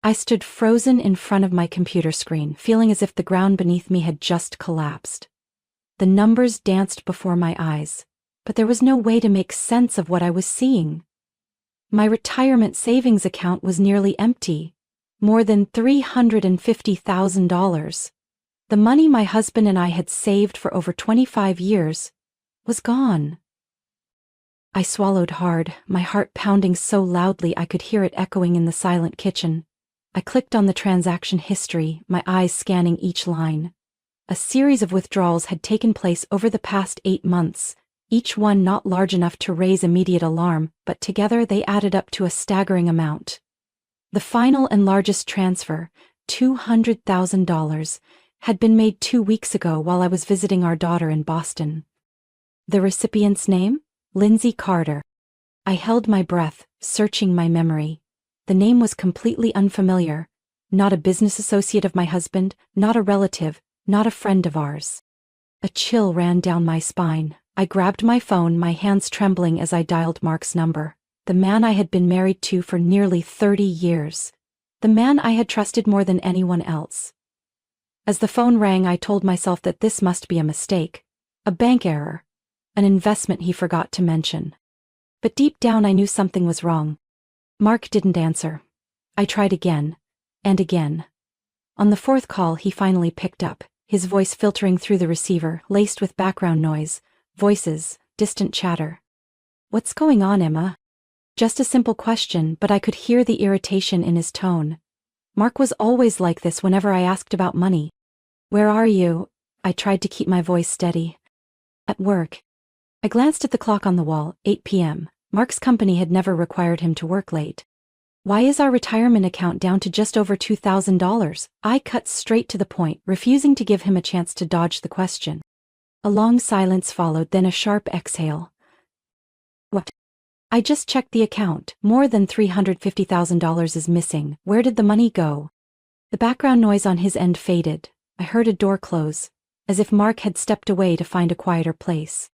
I stood frozen in front of my computer screen, feeling as if the ground beneath me had just collapsed. The numbers danced before my eyes, but there was no way to make sense of what I was seeing. My retirement savings account was nearly empty, more than $350,000. The money my husband and I had saved for over 25 years was gone. I swallowed hard, my heart pounding so loudly I could hear it echoing in the silent kitchen. I clicked on the transaction history, my eyes scanning each line. A series of withdrawals had taken place over the past 8 months, each one not large enough to raise immediate alarm, but together they added up to a staggering amount. The final and largest transfer, $200,000, had been made 2 weeks ago while I was visiting our daughter in Boston. The recipient's name? Lindsay Carter. I held my breath, searching my memory. The name was completely unfamiliar. Not a business associate of my husband, not a relative, not a friend of ours. A chill ran down my spine. I grabbed my phone, my hands trembling as I dialed Mark's number. The man I had been married to for nearly 30 years. The man I had trusted more than anyone else. As the phone rang, I told myself that this must be a mistake. A bank error. An investment he forgot to mention. But deep down I knew something was wrong. Mark didn't answer. I tried again. And again. On the 4th call he finally picked up, his voice filtering through the receiver, laced with background noise, voices, distant chatter. "What's going on, Emma?" Just a simple question, but I could hear the irritation in his tone. Mark was always like this whenever I asked about money. "Where are you?" I tried to keep my voice steady. "At work." I glanced at the clock on the wall, 8 p.m. Mark's company had never required him to work late. "Why is our retirement account down to just over $2,000? I cut straight to the point, refusing to give him a chance to dodge the question. A long silence followed, then a sharp exhale. "What?" "I just checked the account. More than $350,000 is missing. Where did the money go?" The background noise on his end faded. I heard a door close, as if Mark had stepped away to find a quieter place.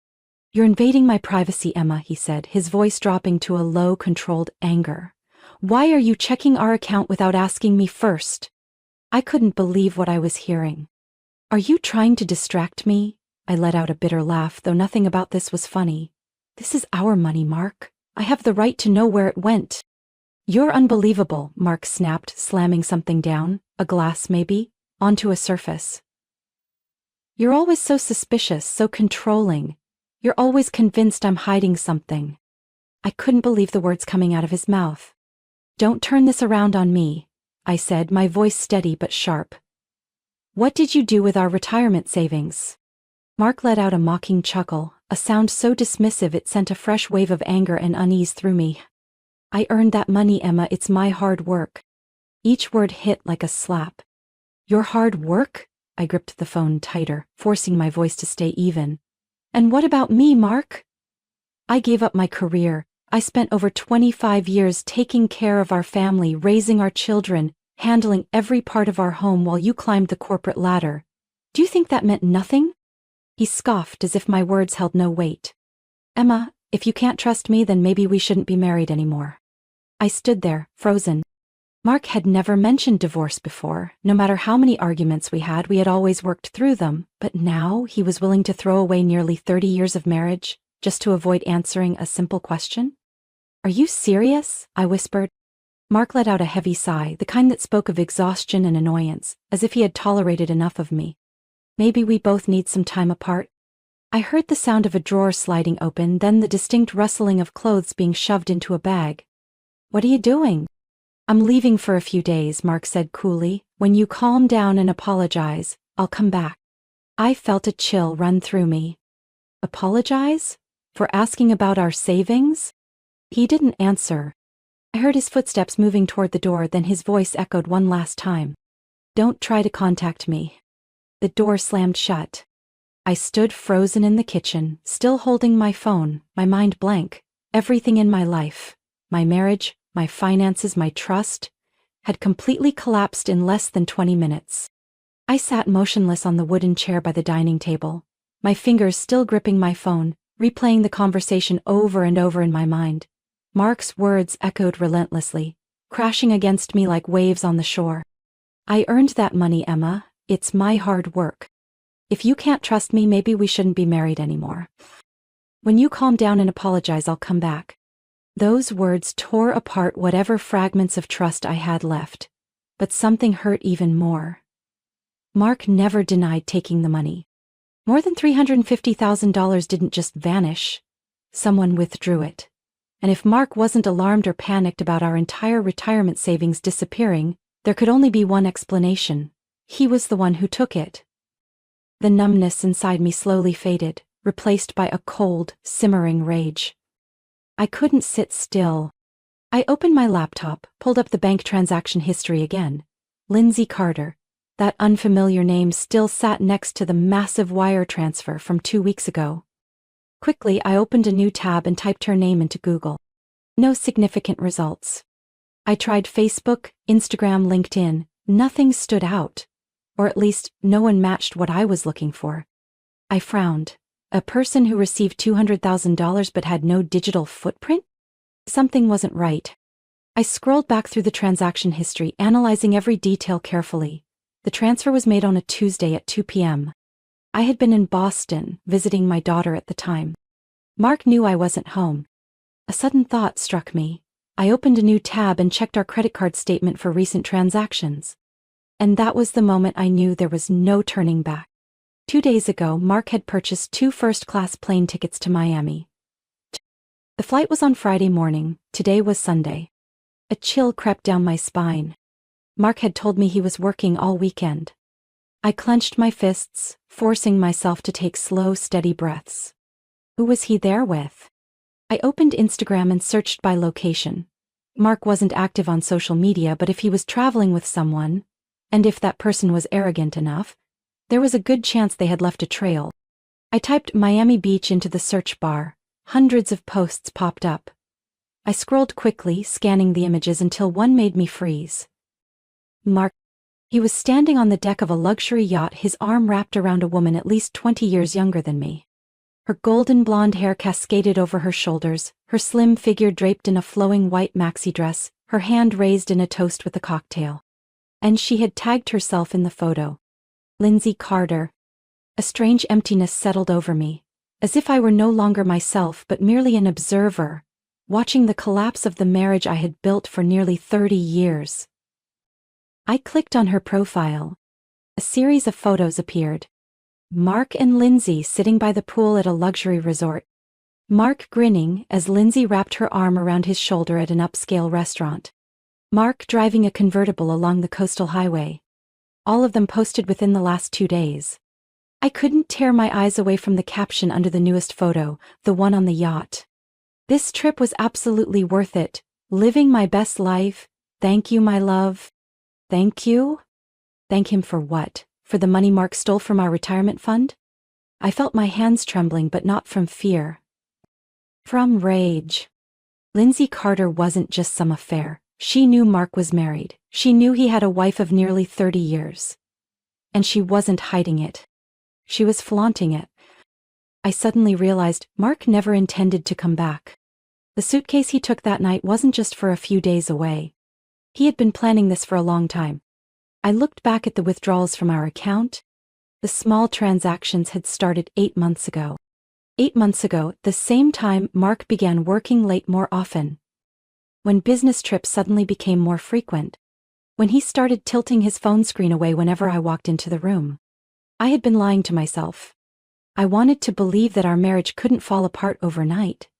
"You're invading my privacy, Emma," he said, his voice dropping to a low, controlled anger. "Why are you checking our account without asking me first?" I couldn't believe what I was hearing. "Are you trying to distract me?" I let out a bitter laugh, though nothing about this was funny. "This is our money, Mark. I have the right to know where it went." "You're unbelievable," Mark snapped, slamming something down, a glass maybe, onto a surface. "You're always so suspicious, so controlling. You're always convinced I'm hiding something." I couldn't believe the words coming out of his mouth. "Don't turn this around on me," I said, my voice steady but sharp. "What did you do with our retirement savings?" Mark let out a mocking chuckle, a sound so dismissive it sent a fresh wave of anger and unease through me. "I earned that money, Emma. It's my hard work." Each word hit like a slap. "Your hard work?" I gripped the phone tighter, forcing my voice to stay even. "And what about me, Mark? I gave up my career. I spent over 25 years taking care of our family, raising our children, handling every part of our home while you climbed the corporate ladder. Do you think that meant nothing?" He scoffed as if my words held no weight. "Emma, if you can't trust me, then maybe we shouldn't be married anymore." I stood there, frozen. Mark had never mentioned divorce before. No matter how many arguments we had always worked through them, but now he was willing to throw away nearly 30 years of marriage just to avoid answering a simple question? "Are you serious?" I whispered. Mark let out a heavy sigh, the kind that spoke of exhaustion and annoyance, as if he had tolerated enough of me. "Maybe we both need some time apart." I heard the sound of a drawer sliding open, then the distinct rustling of clothes being shoved into a bag. "What are you doing?" "I'm leaving for a few days," Mark said coolly. "When you calm down and apologize, I'll come back." I felt a chill run through me. Apologize? For asking about our savings? He didn't answer. I heard his footsteps moving toward the door, then his voice echoed one last time. "Don't try to contact me." The door slammed shut. I stood frozen in the kitchen, still holding my phone, my mind blank. Everything in my life, my marriage, my finances, my trust, had completely collapsed in less than 20 minutes. I sat motionless on the wooden chair by the dining table, my fingers still gripping my phone, replaying the conversation over and over in my mind. Mark's words echoed relentlessly. crashing against me like waves on the shore. I earned that money, Emma. It's my hard work. If you can't trust me, maybe we shouldn't be married anymore. When you calm down and apologize, I'll come back. Those words tore apart whatever fragments of trust I had left. But something hurt even more. Mark never denied taking the money. More than $350,000 didn't just vanish. Someone withdrew it. And if Mark wasn't alarmed or panicked about our entire retirement savings disappearing, there could only be one explanation. He was the one who took it. The numbness inside me slowly faded, replaced by a cold, simmering rage. I couldn't sit still. I opened my laptop, pulled up the bank transaction history again. Lindsay Carter. That unfamiliar name still sat next to the massive wire transfer from 2 weeks ago. Quickly, I opened a new tab and typed her name into Google. No significant results. I tried Facebook, Instagram, LinkedIn. Nothing stood out. Or at least, no one matched what I was looking for. I frowned. A person who received $200,000 but had no digital footprint? Something wasn't right. I scrolled back through the transaction history, analyzing every detail carefully. The transfer was made on a Tuesday at 2 p.m. I had been in Boston, visiting my daughter at the time. Mark knew I wasn't home. A sudden thought struck me. I opened a new tab and checked our credit card statement for recent transactions. And that was the moment I knew there was no turning back. 2 days ago, Mark had purchased 2 first-class plane tickets to Miami. The flight was on Friday morning. Today was Sunday. A chill crept down my spine. Mark had told me he was working all weekend. I clenched my fists, forcing myself to take slow, steady breaths. Who was he there with? I opened Instagram and searched by location. Mark wasn't active on social media, but if he was traveling with someone, and if that person was arrogant enough, there was a good chance they had left a trail. I typed Miami Beach into the search bar. Hundreds of posts popped up. I scrolled quickly, scanning the images until one made me freeze. Mark. He was standing on the deck of a luxury yacht, his arm wrapped around a woman at least 20 years younger than me. Her golden blonde hair cascaded over her shoulders, her slim figure draped in a flowing white maxi dress, her hand raised in a toast with a cocktail. And she had tagged herself in the photo. Lindsay Carter. A strange emptiness settled over me, as if I were no longer myself but merely an observer, watching the collapse of the marriage I had built for nearly 30 years. I clicked on her profile. A series of photos appeared. Mark and Lindsay sitting by the pool at a luxury resort. Mark grinning as Lindsay wrapped her arm around his shoulder at an upscale restaurant. Mark driving a convertible along the coastal highway. All of them posted within the last 2 days. I couldn't tear my eyes away from the caption under the newest photo, the one on the yacht. This trip was absolutely worth it. Living my best life. Thank you, my love. Thank you? Thank him for what? For the money Mark stole from our retirement fund? I felt my hands trembling, but not from fear. From rage. Lindsay Carter wasn't just some affair. She knew Mark was married. She knew he had a wife of nearly 30 years. And she wasn't hiding it. She was flaunting it. I suddenly realized Mark never intended to come back. The suitcase he took that night wasn't just for a few days away. He had been planning this for a long time. I looked back at the withdrawals from our account. The small transactions had started 8 months ago. 8 months ago, the same time Mark began working late more often. When business trips suddenly became more frequent. When he started tilting his phone screen away whenever I walked into the room. I had been lying to myself. I wanted to believe that our marriage couldn't fall apart overnight.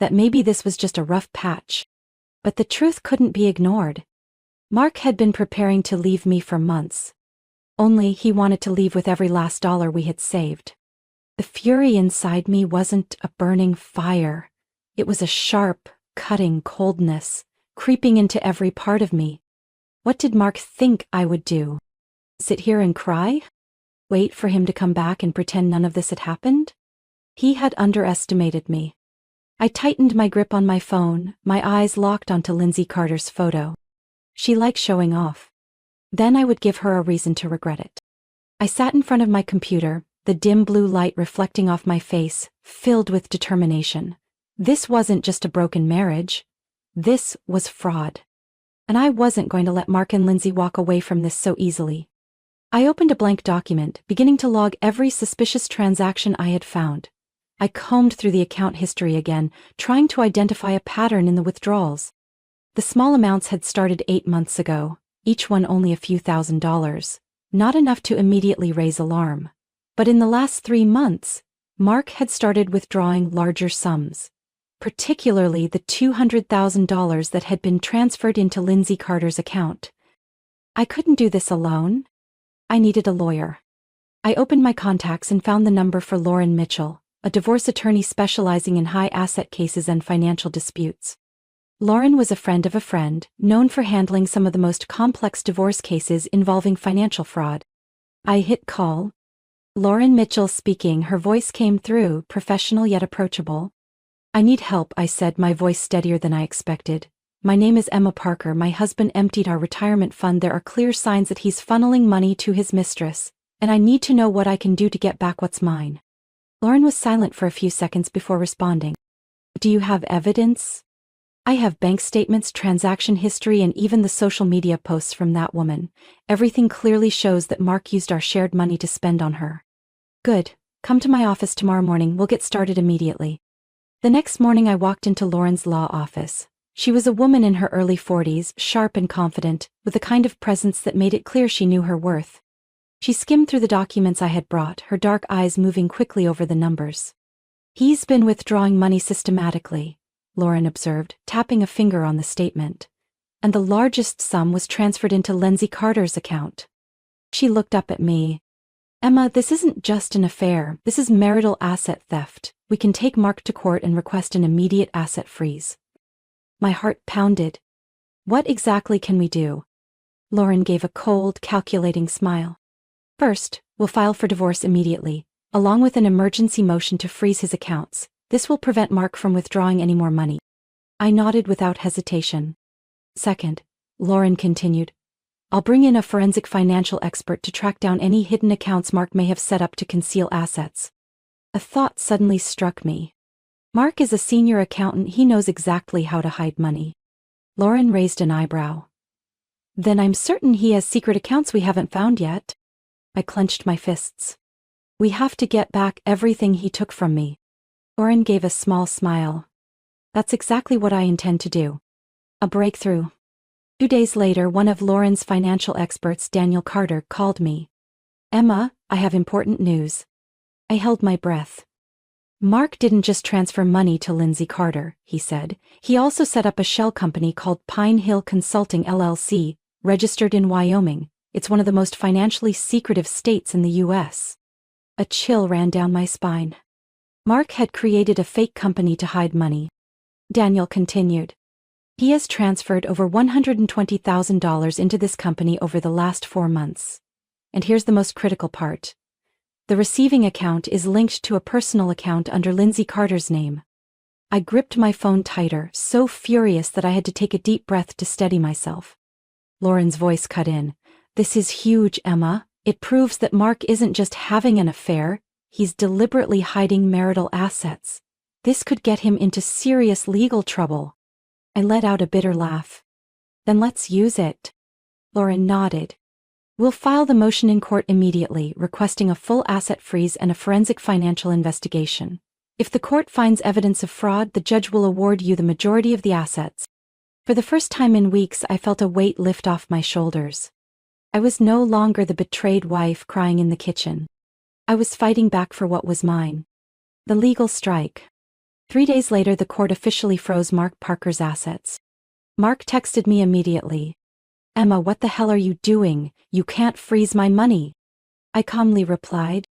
That maybe this was just a rough patch. But the truth couldn't be ignored. Mark had been preparing to leave me for months. Only he wanted to leave with every last dollar we had saved. The fury inside me wasn't a burning fire. It was a sharp, cutting coldness, creeping into every part of me. What did Mark think I would do? Sit here and cry? Wait for him to come back and pretend none of this had happened? He had underestimated me. I tightened my grip on my phone, my eyes locked onto Lindsay Carter's photo. She liked showing off. Then I would give her a reason to regret it. I sat in front of my computer, the dim blue light reflecting off my face, filled with determination. This wasn't just a broken marriage. This was fraud. And I wasn't going to let Mark and Lindsay walk away from this so easily. I opened a blank document, beginning to log every suspicious transaction I had found. I combed through the account history again, trying to identify a pattern in the withdrawals. The small amounts had started 8 months ago, each one only a few $1,000s, not enough to immediately raise alarm. But in the last 3 months, Mark had started withdrawing larger sums, particularly the $200,000 that had been transferred into Lindsay Carter's account. I couldn't do this alone. I needed a lawyer. I opened my contacts and found the number for Lauren Mitchell, a divorce attorney specializing in high-asset cases and financial disputes. Lauren was a friend, known for handling some of the most complex divorce cases involving financial fraud. I hit call. Lauren Mitchell speaking, her voice came through, professional yet approachable. I need help, I said, my voice steadier than I expected. My name is Emma Parker. My husband emptied our retirement fund. There are clear signs that he's funneling money to his mistress, and I need to know what I can do to get back what's mine. Lauren was silent for a few seconds before responding. Do you have evidence? I have bank statements, transaction history, and even the social media posts from that woman. Everything clearly shows that Mark used our shared money to spend on her. Good. Come to my office tomorrow morning. We'll get started immediately. The next morning I walked into Lauren's law office. She was a woman in her early 40s, sharp and confident, with a kind of presence that made it clear she knew her worth. She skimmed through the documents I had brought, her dark eyes moving quickly over the numbers. He's been withdrawing money systematically, Lauren observed, tapping a finger on the statement. And the largest sum was transferred into Lindsay Carter's account. She looked up at me. Emma, this isn't just an affair, this is marital asset theft. We can take Mark to court and request an immediate asset freeze. My heart pounded. What exactly can we do? Lauren gave a cold, calculating smile. First, we'll file for divorce immediately, along with an emergency motion to freeze his accounts. This will prevent Mark from withdrawing any more money. I nodded without hesitation. Second, Lauren continued, I'll bring in a forensic financial expert to track down any hidden accounts Mark may have set up to conceal assets. A thought suddenly struck me. Mark is a senior accountant. He knows exactly how to hide money. Lauren raised an eyebrow. Then I'm certain he has secret accounts we haven't found yet. I clenched my fists. We have to get back everything he took from me. Lauren gave a small smile. That's exactly what I intend to do. A breakthrough. 2 days later, one of Lauren's financial experts, Daniel Carter, called me. Emma, I have important news. I held my breath. Mark didn't just transfer money to Lindsay Carter, he said. He also set up a shell company called Pine Hill Consulting LLC, registered in Wyoming. It's one of the most financially secretive states in the U.S. A chill ran down my spine. Mark had created a fake company to hide money. Daniel continued. He has transferred over $120,000 into this company over the last 4 months. And here's the most critical part. The receiving account is linked to a personal account under Lindsay Carter's name. I gripped my phone tighter, so furious that I had to take a deep breath to steady myself. Lauren's voice cut in. This is huge, Emma. It proves that Mark isn't just having an affair, he's deliberately hiding marital assets. This could get him into serious legal trouble. I let out a bitter laugh. Then let's use it. Lauren nodded. We'll file the motion in court immediately, requesting a full asset freeze and a forensic financial investigation. If the court finds evidence of fraud, the judge will award you the majority of the assets. For the first time in weeks, I felt a weight lift off my shoulders. I was no longer the betrayed wife crying in the kitchen. I was fighting back for what was mine. The legal strike. 3 days later, the court officially froze Mark Parker's assets. Mark texted me immediately. Emma, what the hell are you doing? You can't freeze my money. I calmly replied.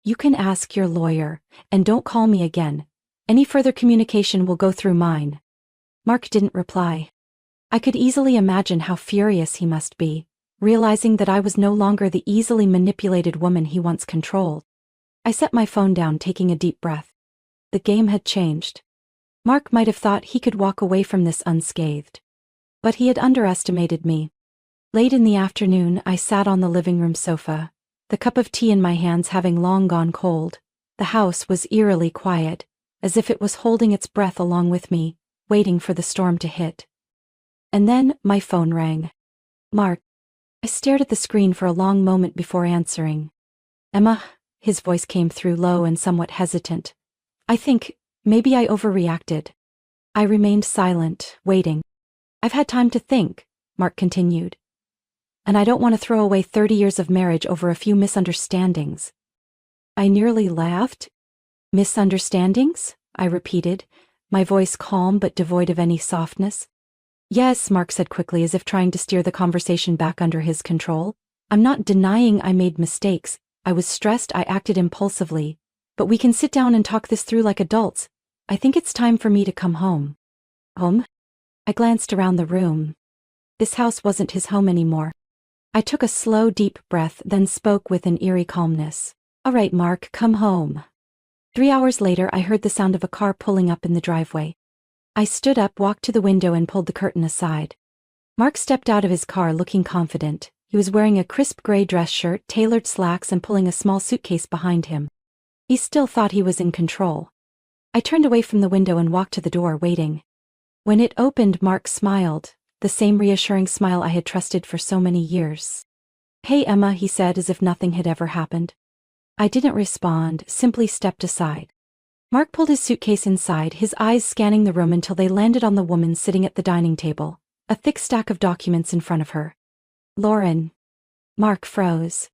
You can ask your lawyer, and don't call me again. Any further communication will go through mine. Mark didn't reply. I could easily imagine how furious he must be, realizing that I was no longer the easily manipulated woman he once controlled. I set my phone down, taking a deep breath. The game had changed. Mark might have thought he could walk away from this unscathed. But he had underestimated me. Late in the afternoon, I sat on the living room sofa, the cup of tea in my hands having long gone cold. The house was eerily quiet, as if it was holding its breath along with me, waiting for the storm to hit. And then, my phone rang. Mark. I stared at the screen for a long moment before answering. Emma, his voice came through low and somewhat hesitant. I think, maybe I overreacted. I remained silent, waiting. I've had time to think, Mark continued. And I don't want to throw away 30 years of marriage over a few misunderstandings. I nearly laughed. Misunderstandings? I repeated, my voice calm but devoid of any softness. Yes, Mark said quickly, as if trying to steer the conversation back under his control. I'm not denying I made mistakes. I was stressed, I acted impulsively. But we can sit down and talk this through like adults. I think it's time for me to come home. Home? I glanced around the room. This house wasn't his home anymore. I took a slow, deep breath, then spoke with an eerie calmness. All right, Mark, come home. 3 hours later, I heard the sound of a car pulling up in the driveway. I stood up, walked to the window, and pulled the curtain aside. Mark stepped out of his car looking confident. He was wearing a crisp gray dress shirt, tailored slacks, and pulling a small suitcase behind him. He still thought he was in control. I turned away from the window and walked to the door, waiting. When it opened, Mark smiled, the same reassuring smile I had trusted for so many years. Hey, Emma, he said, as if nothing had ever happened. I didn't respond, simply stepped aside. Mark pulled his suitcase inside, his eyes scanning the room until they landed on the woman sitting at the dining table, a thick stack of documents in front of her. Lauren. Mark froze.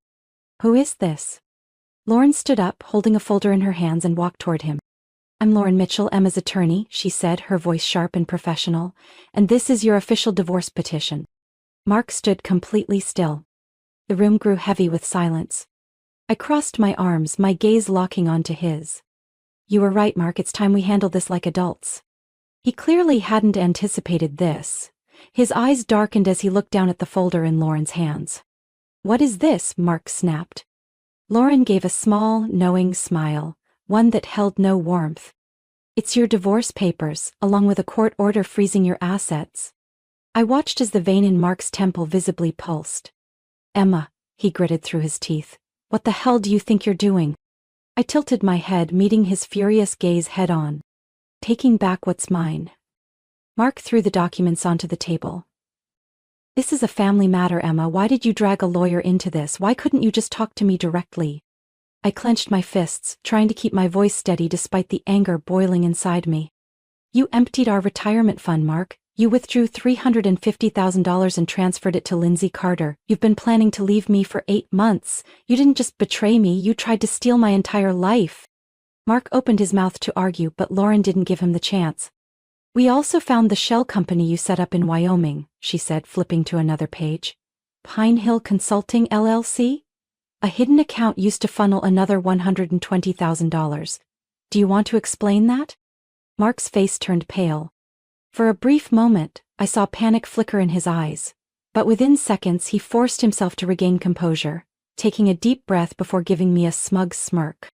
Who is this? Lauren stood up, holding a folder in her hands, and walked toward him. I'm Lauren Mitchell, Emma's attorney, she said, her voice sharp and professional, and this is your official divorce petition. Mark stood completely still. The room grew heavy with silence. I crossed my arms, my gaze locking onto his. You were right, Mark, it's time we handle this like adults. He clearly hadn't anticipated this. His eyes darkened as he looked down at the folder in Lauren's hands. What is this? Mark snapped. Lauren gave a small, knowing smile, one that held no warmth. It's your divorce papers, along with a court order freezing your assets. I watched as the vein in Mark's temple visibly pulsed. Emma, he gritted through his teeth. What the hell do you think you're doing? I tilted my head, meeting his furious gaze head-on. Taking back what's mine. Mark threw the documents onto the table. This is a family matter, Emma. Why did you drag a lawyer into this? Why couldn't you just talk to me directly? I clenched my fists, trying to keep my voice steady despite the anger boiling inside me. You emptied our retirement fund, Mark. You withdrew $350,000 and transferred it to Lindsay Carter. You've been planning to leave me for 8 months. You didn't just betray me, you tried to steal my entire life. Mark opened his mouth to argue, but Lauren didn't give him the chance. We also found the shell company you set up in Wyoming, she said, flipping to another page. Pine Hill Consulting, LLC? A hidden account used to funnel another $120,000. Do you want to explain that? Mark's face turned pale. For a brief moment, I saw panic flicker in his eyes. But within seconds he forced himself to regain composure, taking a deep breath before giving me a smug smirk.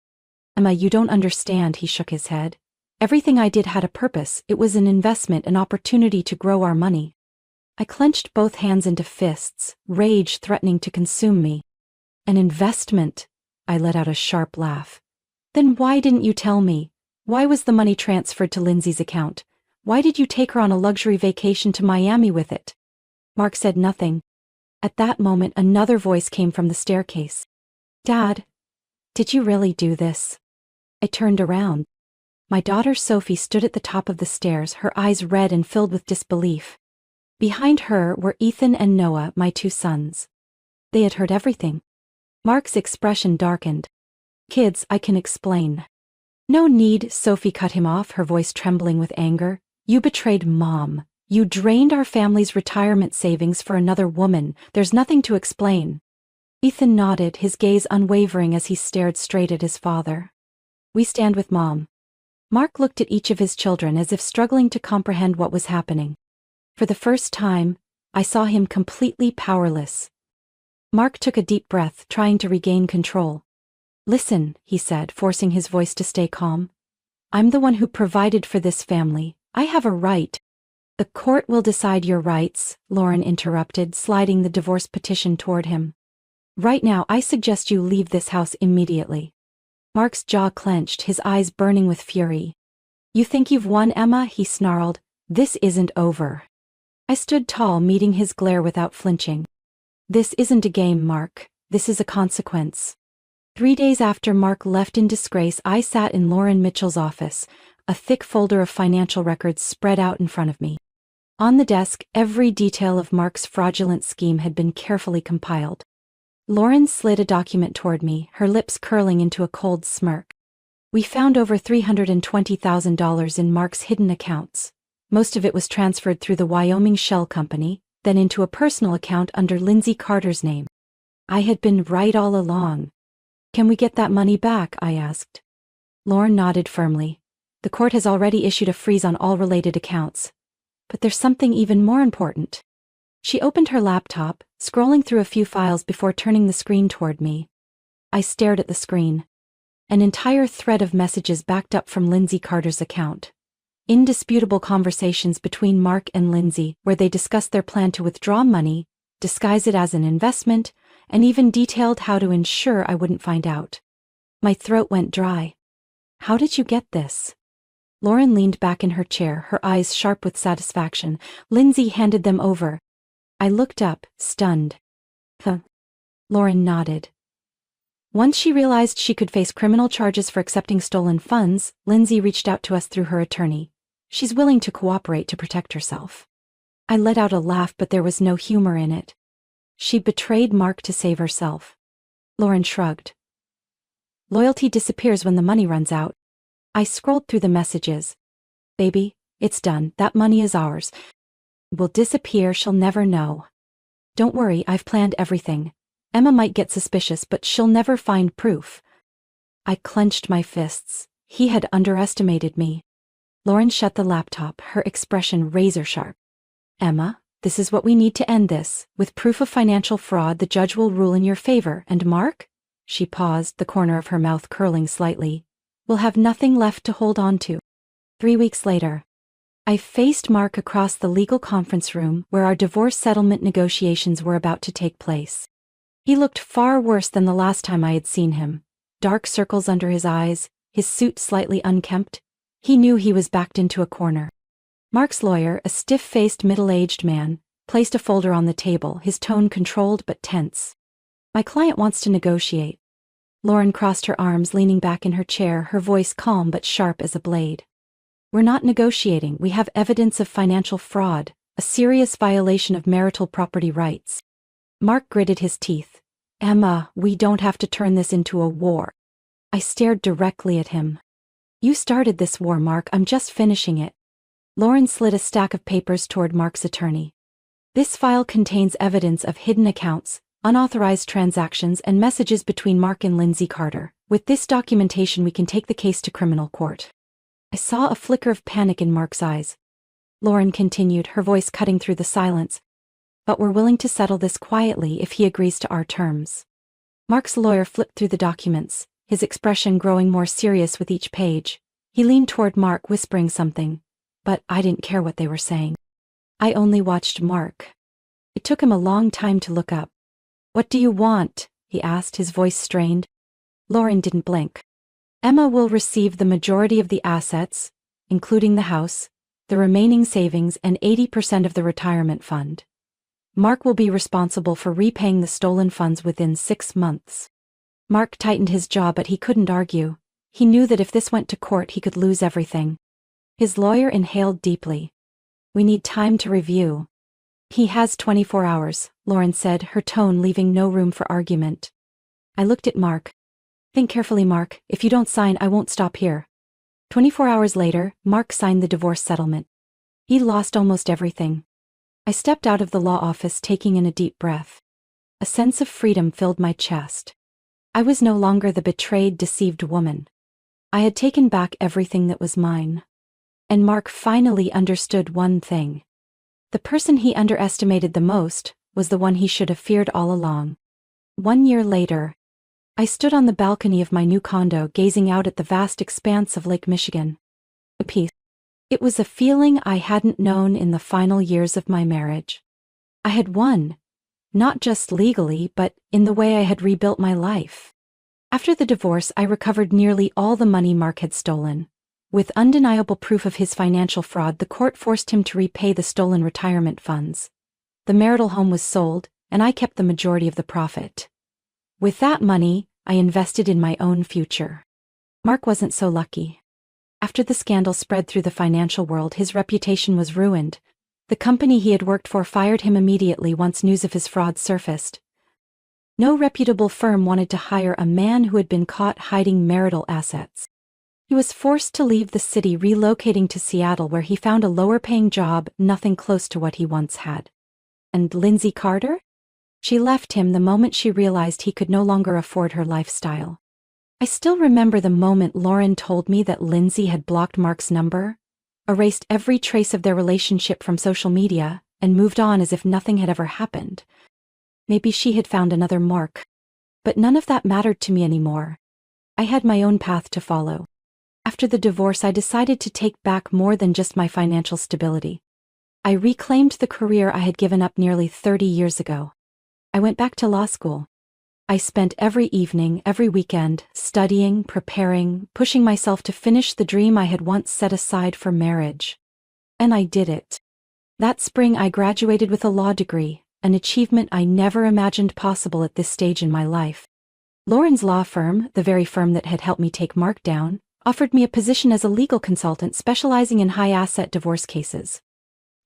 Emma, you don't understand, he shook his head. Everything I did had a purpose. It was an investment, an opportunity to grow our money. I clenched both hands into fists, rage threatening to consume me. An investment? I let out a sharp laugh. Then why didn't you tell me? Why was the money transferred to Lindsay's account? Why did you take her on a luxury vacation to Miami with it? Mark said nothing. At that moment, another voice came from the staircase. Dad, did you really do this? I turned around. My daughter Sophie stood at the top of the stairs, her eyes red and filled with disbelief. Behind her were Ethan and Noah, my 2 sons. They had heard everything. Mark's expression darkened. Kids, I can explain. No need, Sophie cut him off, her voice trembling with anger. You betrayed Mom. You drained our family's retirement savings for another woman. There's nothing to explain. Ethan nodded, his gaze unwavering as he stared straight at his father. We stand with Mom. Mark looked at each of his children as if struggling to comprehend what was happening. For the first time, I saw him completely powerless. Mark took a deep breath, trying to regain control. Listen, he said, forcing his voice to stay calm. I'm the one who provided for this family. I have a right. The court will decide your rights, Lauren interrupted, sliding the divorce petition toward him. Right now, I suggest you leave this house immediately. Mark's jaw clenched, his eyes burning with fury. You think you've won, Emma? He snarled. This isn't over. I stood tall, meeting his glare without flinching. This isn't a game, Mark. This is a consequence. 3 days after Mark left in disgrace, I sat in Lauren Mitchell's office, a thick folder of financial records spread out in front of me. On the desk, every detail of Mark's fraudulent scheme had been carefully compiled. Lauren slid a document toward me, her lips curling into a cold smirk. We found over $320,000 in Mark's hidden accounts. Most of it was transferred through the Wyoming Shell Company, then into a personal account under Lindsay Carter's name. I had been right all along. Can we get that money back? I asked. Lauren nodded firmly. The court has already issued a freeze on all related accounts. But there's something even more important. She opened her laptop, scrolling through a few files before turning the screen toward me. I stared at the screen. An entire thread of messages backed up from Lindsay Carter's account. Indisputable conversations between Mark and Lindsay, where they discussed their plan to withdraw money, disguise it as an investment, and even detailed how to ensure I wouldn't find out. My throat went dry. How did you get this? Lauren leaned back in her chair, her eyes sharp with satisfaction. Lindsay handed them over. I looked up, stunned. Huh. Lauren nodded. Once she realized she could face criminal charges for accepting stolen funds, Lindsay reached out to us through her attorney. She's willing to cooperate to protect herself. I let out a laugh, but there was no humor in it. She betrayed Mark to save herself. Lauren shrugged. Loyalty disappears when the money runs out. I scrolled through the messages. Baby, it's done. That money is ours. Will disappear, she'll never know. Don't worry, I've planned everything. Emma might get suspicious, but she'll never find proof. I clenched my fists. He had underestimated me. Lauren shut the laptop, her expression razor-sharp. Emma, this is what we need to end this. With proof of financial fraud, the judge will rule in your favor. And Mark? She paused, the corner of her mouth curling slightly. We'll have nothing left to hold on to. 3 weeks later, I faced Mark across the legal conference room where our divorce settlement negotiations were about to take place. He looked far worse than the last time I had seen him. Dark circles under his eyes, his suit slightly unkempt. He knew he was backed into a corner. Mark's lawyer, a stiff-faced middle-aged man, placed a folder on the table, his tone controlled but tense. My client wants to negotiate. Lauren crossed her arms, leaning back in her chair, her voice calm but sharp as a blade. We're not negotiating. We have evidence of financial fraud, a serious violation of marital property rights. Mark gritted his teeth. Emma, we don't have to turn this into a war. I stared directly at him. You started this war, Mark. I'm just finishing it. Lauren slid a stack of papers toward Mark's attorney. This file contains evidence of hidden accounts, unauthorized transactions, and messages between Mark and Lindsay Carter. With this documentation, we can take the case to criminal court. I saw a flicker of panic in Mark's eyes. Lauren continued, her voice cutting through the silence. But we're willing to settle this quietly if he agrees to our terms. Mark's lawyer flipped through the documents, his expression growing more serious with each page. He leaned toward Mark, whispering something. But I didn't care what they were saying. I only watched Mark. It took him a long time to look up. What do you want? He asked, his voice strained. Lauren didn't blink. Emma will receive the majority of the assets, including the house, the remaining savings, and 80% of the retirement fund. Mark will be responsible for repaying the stolen funds within 6 months. Mark tightened his jaw, but he couldn't argue. He knew that if this went to court, he could lose everything. His lawyer inhaled deeply. We need time to review. He has 24 hours, Lauren said, her tone leaving no room for argument. I looked at Mark. Think carefully, Mark. If you don't sign, I won't stop here. 24 hours later, Mark signed the divorce settlement. He lost almost everything. I stepped out of the law office, taking in a deep breath. A sense of freedom filled my chest. I was no longer the betrayed, deceived woman. I had taken back everything that was mine. And Mark finally understood one thing. The person he underestimated the most was the one he should have feared all along. 1 year later, I stood on the balcony of my new condo, gazing out at the vast expanse of Lake Michigan. A peace. It was a feeling I hadn't known in the final years of my marriage. I had won, not just legally, but in the way I had rebuilt my life. After the divorce, I recovered nearly all the money Mark had stolen. With undeniable proof of his financial fraud, the court forced him to repay the stolen retirement funds. The marital home was sold, and I kept the majority of the profit. With that money, I invested in my own future. Mark wasn't so lucky. After the scandal spread through the financial world, his reputation was ruined. The company he had worked for fired him immediately once news of his fraud surfaced. No reputable firm wanted to hire a man who had been caught hiding marital assets. He was forced to leave the city, relocating to Seattle, where he found a lower-paying job, nothing close to what he once had. And Lindsay Carter? She left him the moment she realized he could no longer afford her lifestyle. I still remember the moment Lauren told me that Lindsay had blocked Mark's number, erased every trace of their relationship from social media, and moved on as if nothing had ever happened. Maybe she had found another Mark. But none of that mattered to me anymore. I had my own path to follow. After the divorce, I decided to take back more than just my financial stability. I reclaimed the career I had given up nearly 30 years ago. I went back to law school. I spent every evening, every weekend, studying, preparing, pushing myself to finish the dream I had once set aside for marriage. And I did it. That spring I graduated with a law degree, an achievement I never imagined possible at this stage in my life. Lauren's law firm, the very firm that had helped me take Mark down, offered me a position as a legal consultant specializing in high-asset divorce cases.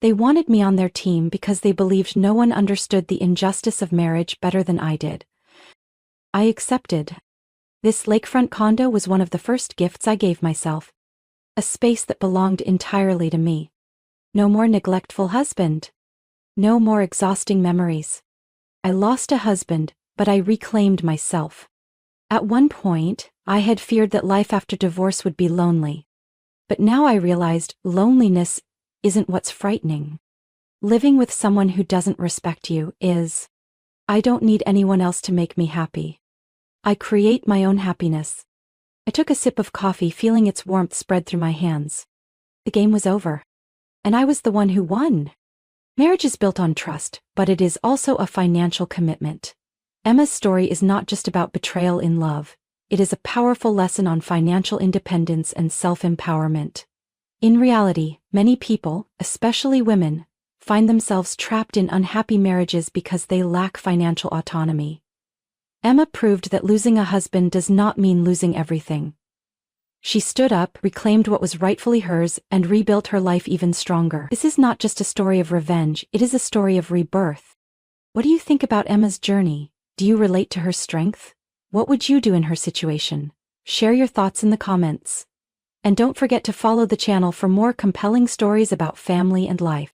They wanted me on their team because they believed no one understood the injustice of marriage better than I did. I accepted. This lakefront condo was one of the first gifts I gave myself. A space that belonged entirely to me. No more neglectful husband. No more exhausting memories. I lost a husband, but I reclaimed myself. At one point, I had feared that life after divorce would be lonely. But now I realized loneliness isn't what's frightening. Living with someone who doesn't respect you is. I don't need anyone else to make me happy. I create my own happiness. I took a sip of coffee, feeling its warmth spread through my hands. The game was over. And I was the one who won. Marriage is built on trust, but it is also a financial commitment. Emma's story is not just about betrayal in love. It is a powerful lesson on financial independence and self-empowerment. In reality, many people, especially women, find themselves trapped in unhappy marriages because they lack financial autonomy. Emma proved that losing a husband does not mean losing everything. She stood up, reclaimed what was rightfully hers, and rebuilt her life even stronger. This is not just a story of revenge, it is a story of rebirth. What do you think about Emma's journey? Do you relate to her strength? What would you do in her situation? Share your thoughts in the comments. And don't forget to follow the channel for more compelling stories about family and life.